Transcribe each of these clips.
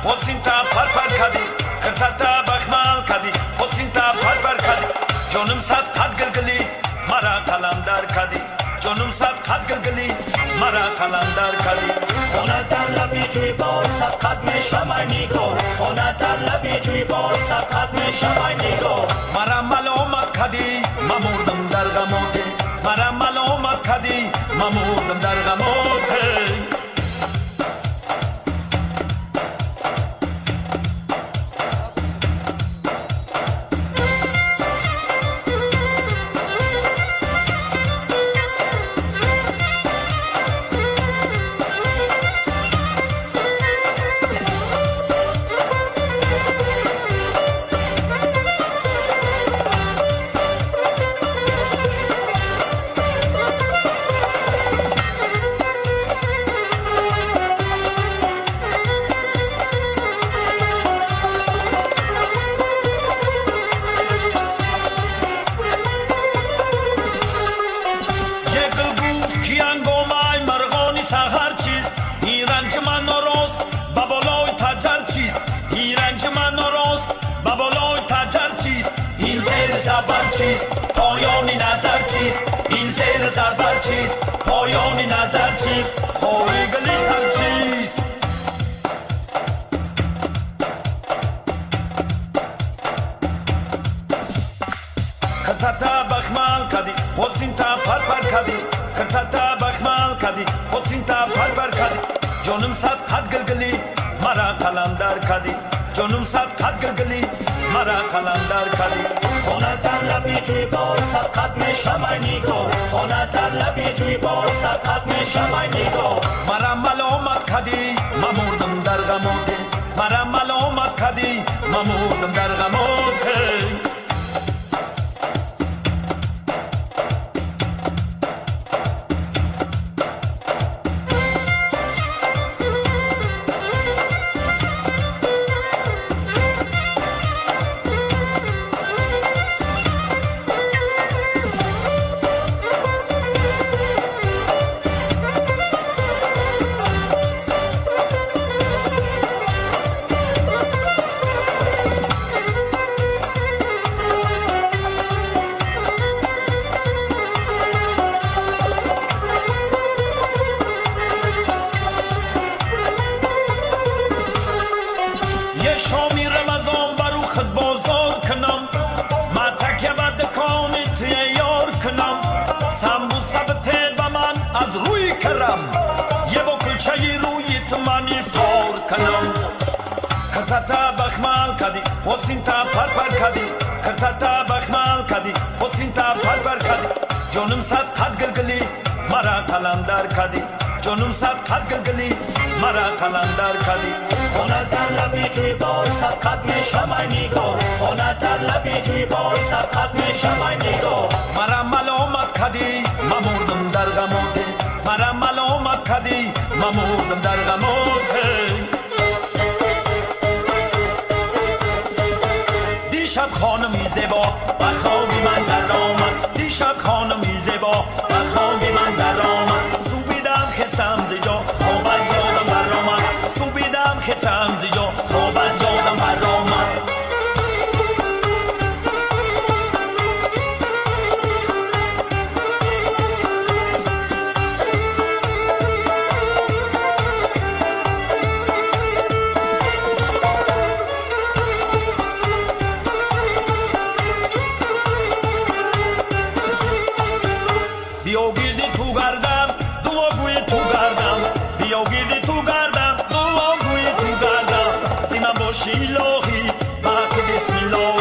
Osinta par kadi Kırtata bakmal kadi Osinta par kadi Canım sat kat gılgıli Mara kalandar kadi Canım sat kat gılgıli Mara kalandar kadi Xonatan labi juy bor saqat me shamay nigor Xonatan labi juy bor saqat me shamay nigor Mara malomat kadi Mamurdum dar gamote Mara malomat kadi Mamurdum dar gamote سحر چیست این رنج من نراست بابالای تجر چیست این رنج من نراست بابالای تجر چیست این زیر زبر چیست پایانی نظر چیست این زیر زبر چیست پایانی نظر چیست خوری گلی تر چیست کرتاتا بخمال کدی وسینتا پر کدی کرتاتا بخمال کدی وسینتا پر کدی جانم صد قد گلگلی مرا قلندر کدی جانم صد قد گلگلی مرا قلندر کدی Xonatan labi juy bor saqat me shamay nigor Xonatan labi juy bor saqat me shamay nigor مرا ملامت کدی ممردم در غموته مرا ملامت کدی ممردم در غموته شامی رمضان برو خود بازار کنم من تکیه و دکانی توی یار کنم سمبوسه بته به من از روی کرم یه با کلچه روی تو من افطار کنم کرتاتا بخمال کدی وسینتا پر کدی کرتاتا بخمال کدی وسینتا پر کدی جانم صد قد گلگلی مرا قلندر کدی جانم صد قد گلگلی مرا قلندر کدی Xonatan labi juy bor saqat me shamay nigor Xonatan labi juy bor saqat me shamay nigor مرا ملامت کدی ممردم در غموته مرا ملامت کدی ممردم در غموته دیشب خانمی زیبا و خوابی من در آمد دیشب خانمی زیبا و خوابی من در آمد سوبیدم خستم زیجا خواب از یادم بر آمد سوبیدم خستم زیجا خواب از یادم بر آمد بیا گیردی تو گردم دعاگوی تو گردم بیا گیردی تو گردم دعاگوی تو گردم سیمن باشی الهی بحق بسم الله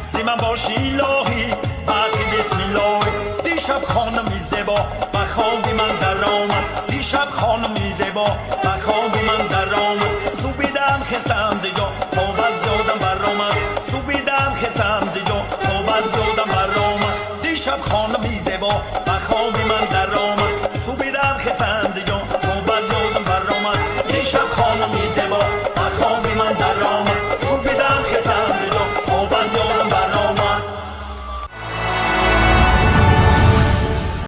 سیمن باشی الهی بحق بسم الله دیشب خانمی زیبا و خوابی من در آمد دیشب خانمی زیبا و خوابی من در آمد سوبیدم خستم زیجا خواب از یادم بر آمد سوبیدم خستم زیجا خواب از یادم بر آمد دیشب خانمی زیبا و خوابی من در